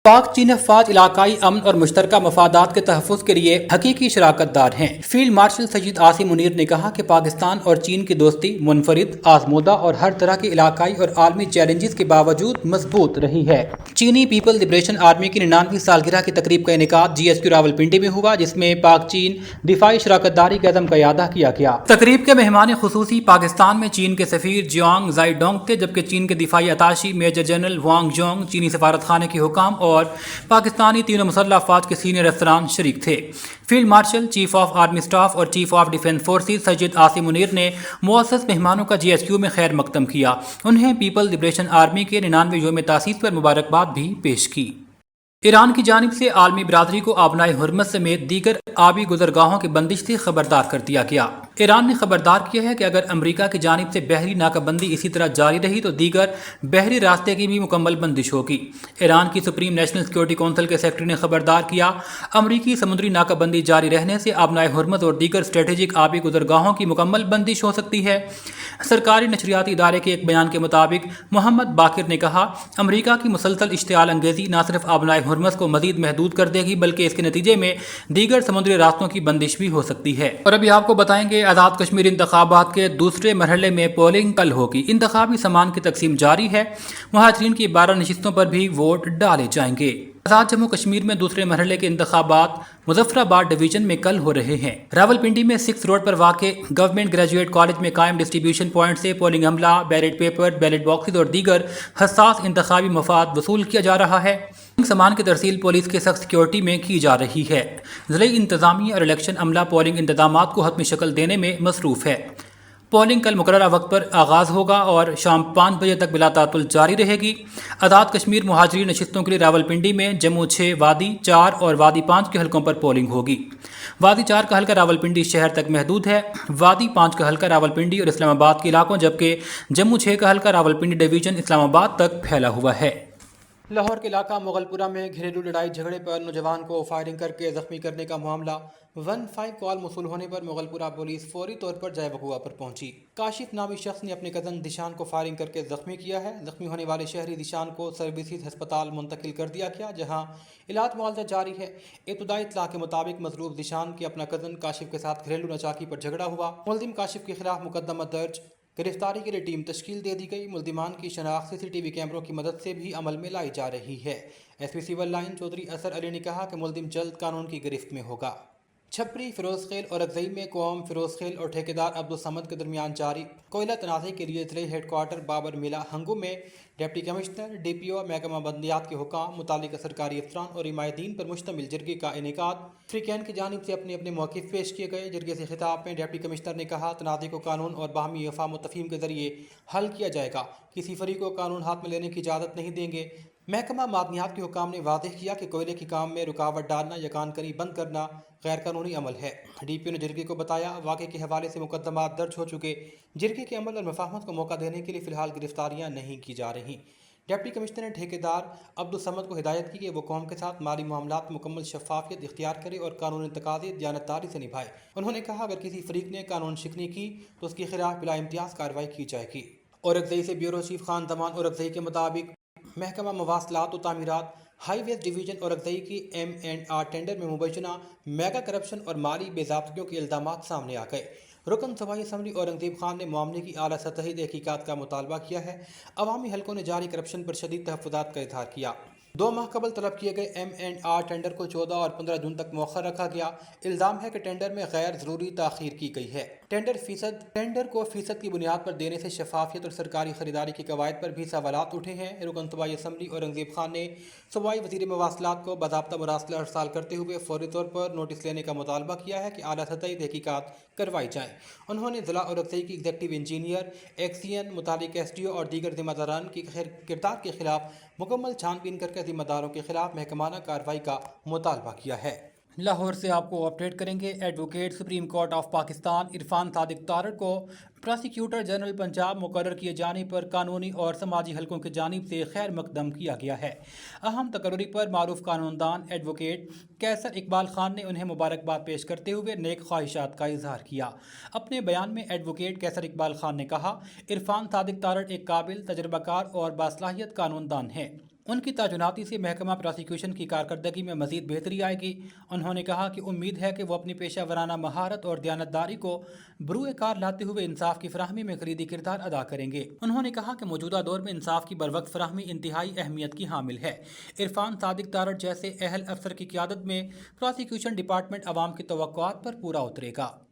पाक चीन अफवाज इलाकाई अमन और मुश्तरका मफादात के तहफ़्फ़ुज़ के लिए हकीकी शराकत दार हैं। फील्ड मार्शल सईद आसिम मुनीर ने कहा कि पाकिस्तान और चीन की दोस्ती मुनफरिद, आजमूदा और हर तरह के इलाकाई और आलमी चैलेंजेस के बावजूद मजबूत रही है। चीनी पीपल लिबरेशन आर्मी की 99वीं सालगिरह की तकरीब का इनेकाद GSQ रावलपिंडी में हुआ, जिसमें पाक चीन दिफाई शराकत दारी के अज़म का इयादा किया गया। तकरीब के मेहमान खुसूसी पाकिस्तान में चीन के सफ़ीर जियांग ज़ाइडोंग थे, जबकि चीन के दिफाई अताशी मेजर जनरल वांग जोंग, चीनी सफारत खाने के हुकाम और पाकिस्तानी तीनों मुसल्लह अफवाज के सीनियर अफसरान शरीक थे। Field marshal, chief of army staff और chief of defence forces Saeed Asim Munir ने मुअज़्ज़ज़ मेहमानों का GSQ में खैर मकदम किया। उन्हें पीपल लिबरेशन आर्मी के 99वें यौम तासीस पर मुबारकबाद भी पेश की। ईरान की जानिब से आलमी बरादरी को आबनाए हुर्मत समेत दीगर आबी गुजरगाहों की बंदिश से खबरदार कर दिया गया। ईरान ने खबरदार किया है कि अगर अमरीका की जानिब से बहरी नाकाबंदी इसी तरह जारी रही तो दीगर बहरी रास्ते की भी मुकम्मल बंदिश होगी। ईरान की सुप्रीम नेशनल सिक्योरिटी कौंसिल के सेक्रेटरी ने खबरदार किया, अमरीकी समुद्री नाकाबंदी जारी रहने से आबनाए हुर्मत और दीगर स्ट्रेटेजिक आबी गुजरगाहों की मुकम्मल बंदिश हो सकती है। सरकारी नशरियाती इदारे के एक बयान के मुताबिक मोहम्मद बाकिर ने कहा, अमरीका की मुसलसल इश्तियाल अंगेजी न सिर्फ आबनाए हुर्मत को मजीद महदूद कर देगी, बल्कि इसके नतीजे में दीगर समुद्री रास्तों की बंदिश भी हो सकती है। और अभी आपको बताएंगे, आज़ाद कश्मीर इंतखाबात के दूसरे मरहले में पोलिंग कल होगी। इंतखाबी सामान की तकसीम जारी है। मुहाजिरीन की 12 नशिस्तों पर भी वोट डाले जाएंगे। आज़ाद जम्मू कश्मीर में दूसरे मरहले के इंतखाबात मुजफ्फराबाद डिवीजन में कल हो रहे हैं। रावलपिंडी में 6 रोड पर वाक़े गवर्नमेंट ग्रेजुएट कॉलेज में कायम डिस्ट्रीब्यूशन पॉइंट से पोलिंग अमला, बैलेट पेपर, बैलेट बॉक्सेज और दीगर हसास इंतखाबी मफाद वसूल किया जा रहा है। सामान की तरसील पुलिस के सख्त सिक्योरिटी में की जा रही है। ज़िले इंतजामिया और इलेक्शन अमला पोलिंग इंतजामात को हतमी शक्ल देने में मसरूफ़ है। पोलिंग कल मुकर्ररा वक्त पर आगाज़ होगा और शाम 5 बजे तक बिला तातुल जारी रहेगी। आज़ाद कश्मीर मुहाजिरीन नशिस्तों के लिए रावलपिंडी में जम्मू 6, वादी 4 और वादी 5 के हलकों पर पोलिंग होगी। वादी 4 का हल्का रावलपिंडी शहर तक महदूद है। वादी 5 का हल्का रावलपिंडी और इस्लामाबाद के इलाकों, जबकि जम्मू 6 का हल्का रावलपिंडी डिवीजन इस्लामाबाद तक फैला हुआ है। लाहौर के इलाका मुगलपुरा में घरेलू लड़ाई झगड़े पर नौजवान को फायरिंग करके जख्मी करने का मामला 15 कॉल मौसूल होने पर मुगलपुरा पुलिस फौरी तौर पर जाए वक़ुआ पर पहुंची। काशिफ नामी शख्स ने अपने कज़न दिशान को फायरिंग करके जख्मी किया है। जख्मी होने वाले शहरी दिशान को सर्विसेज अस्पताल मुंतकिल कर दिया गया, जहां इलाज मुआवजा जारी है। इब्तदाई इत्तला के मुताबिक मजरूब दिशान के अपना कज़न काशिफ के साथ घरेलू नचाकी पर झगड़ा हुआ। मुल्जिम काशिफ के खिलाफ मुकदमा दर्ज, गिरफ्तारी के लिए टीम तश्कील दे दी गई। मुल्जिमान की शनाख्त CCTV कैमरों की मदद से भी अमल में लाई जा रही है। SP सिविल लाइन चौधरी असर अली ने कहा कि मुल्जिम जल्द कानून की गिरफ्त में होगा। छपरी, फिरोज खेल और अगजई में कौम फिरोज खेल और ठेकेदार अब्दुल समद के दरमियान जारी कोयला तनाज़े के लिए ज़िले हेडक्वार्टर बाबर मिला हंगू में डिप्टी कमिश्नर, DPO, महकमा बंदियात के हुकाम, मुतालिका सरकारी अफसरान और हिमायतीन पर मुश्तमिल जिरगे का इनेकाद। फ्रीकैन की जानिब से अपने अपने मौक़िफ़ पेश किए गए। जिरगे से खिताब में डिप्टी कमिश्नर ने कहा, तनाज़े को कानून और बाहमी अफ़ाम तफ़हीम के ज़रिए हल किया जाएगा। किसी फरीक को कानून हाथ में लेने की इजाज़त नहीं देंगे। महकमा मादनियात के हुकाम ने वाज़ेह किया कि कोयले के काम में रुकावट डालना या कानकनी बंद करना गैर कानूनी अमल है। DPO ने जिरगे को बताया, वाक़े के हवाले से मुकदमात दर्ज हो चुके। जिरगे के अमल और मफाहमत को मौका देने के लिए फ़िलहाल गिरफ्तारियाँ नहीं की जा रही। डिप्टी कमिश्नर ने ठेकेदार अब्दुल समद को हिदायत की कि वो कौम के साथ माली मामलात मुकम्मल शफाफियत इख्तियार करे और कानूनी तकाज़े दयानतदारी से निभाए। उन्होंने कहा, अगर किसी फरीक ने कानून शिकनी की तो उसके खिलाफ बिला इम्तियाज़ कार्रवाई की जाएगी। औरंगज़ई से ब्यूरो चीफ खान दमान औरंगज़ई के मुताबिक महकमा मवासलात और तामीरात हाईवेज डिवीजन औरंगज़ई की M&R टेंडर में मुबैना मेगा करप्शन और माली बेज़ाब्तियों के इल्ज़ामात सामने आ गए। रुकन सूबाई असम्बली औरंगज़ेब खान ने मामले की आला सतही तहकीकात का मुतालबा किया है। अवामी हलकों ने जारी करप्शन पर शदीद तहफ़्फ़ुज़ात का इज़हार किया। 2 माह कबल तलब किए गए M&R टेंडर को 14 और 15 जून तक मौखर रखा गया। इल्ज़ाम है कि टेंडर में गैर ज़रूरी ताख़ीर की गई है। टेंडर को फ़ीसद की बुनियाद पर देने से शफाफियत और सरकारी खरीदारी के कवायद पर भी सवालात उठे हैं। रुकन सूबाई असम्बली औरंगज़ेब खान ने सूबाई वज़ीर मवासलात को बाज़ाब्ता मुरासला अरसाल करते हुए फौरी तौर पर नोटिस लेने का मुतालबा किया है कि आला सतही तहकीकात करवाई जाएँ। उन्होंने ज़िला औरंगज़ई की एग्जीक्यूटिव इंजीनियर, एक्सियन, मुतालिक SDO और दीगर ज़िम्मेदारान की किरदार के खिलाफ मुकम्मल छानबीन करके ज़िम्मेदारों के खिलाफ महकमाना कार्रवाई का मुतालबा किया है। लाहौर से आपको अपडेट करेंगे। Advocate supreme court of Pakistan Irfan Sadiq Tarar को प्रोसिक्यूटर जनरल पंजाब मुकर्रर किए जाने पर कानूनी और समाजी हलकों की जानिब से खैर मकदम किया गया है। अहम तकर्री पर मारूफ कानूनदान एडवोकेट कैसर इकबाल खान ने उन्हें मुबारकबाद पेश करते हुए नेक ख्वाहिशात का इजहार किया। अपने बयान में एडवोकेट कैसर इकबाल खान ने कहा, इरफान सादिक तारड़ एक काबिल, तजर्बाकार और बासलाहियत कानूनदान है। ان کی تعیناتی سے محکمہ پراسیکیوشن کی کارکردگی میں مزید بہتری آئے گی۔ انہوں نے کہا کہ امید ہے کہ وہ اپنی پیشہ ورانہ مہارت اور دیانتداری کو بروئے کار لاتے ہوئے انصاف کی فراہمی میں کلیدی کردار ادا کریں گے۔ انہوں نے کہا کہ موجودہ دور میں انصاف کی بروقت فراہمی انتہائی اہمیت کی حامل ہے۔ عرفان صادق تارڑ جیسے اہل افسر کی قیادت میں پراسیکیوشن ڈپارٹمنٹ عوام کی توقعات پر پورا اترے گا۔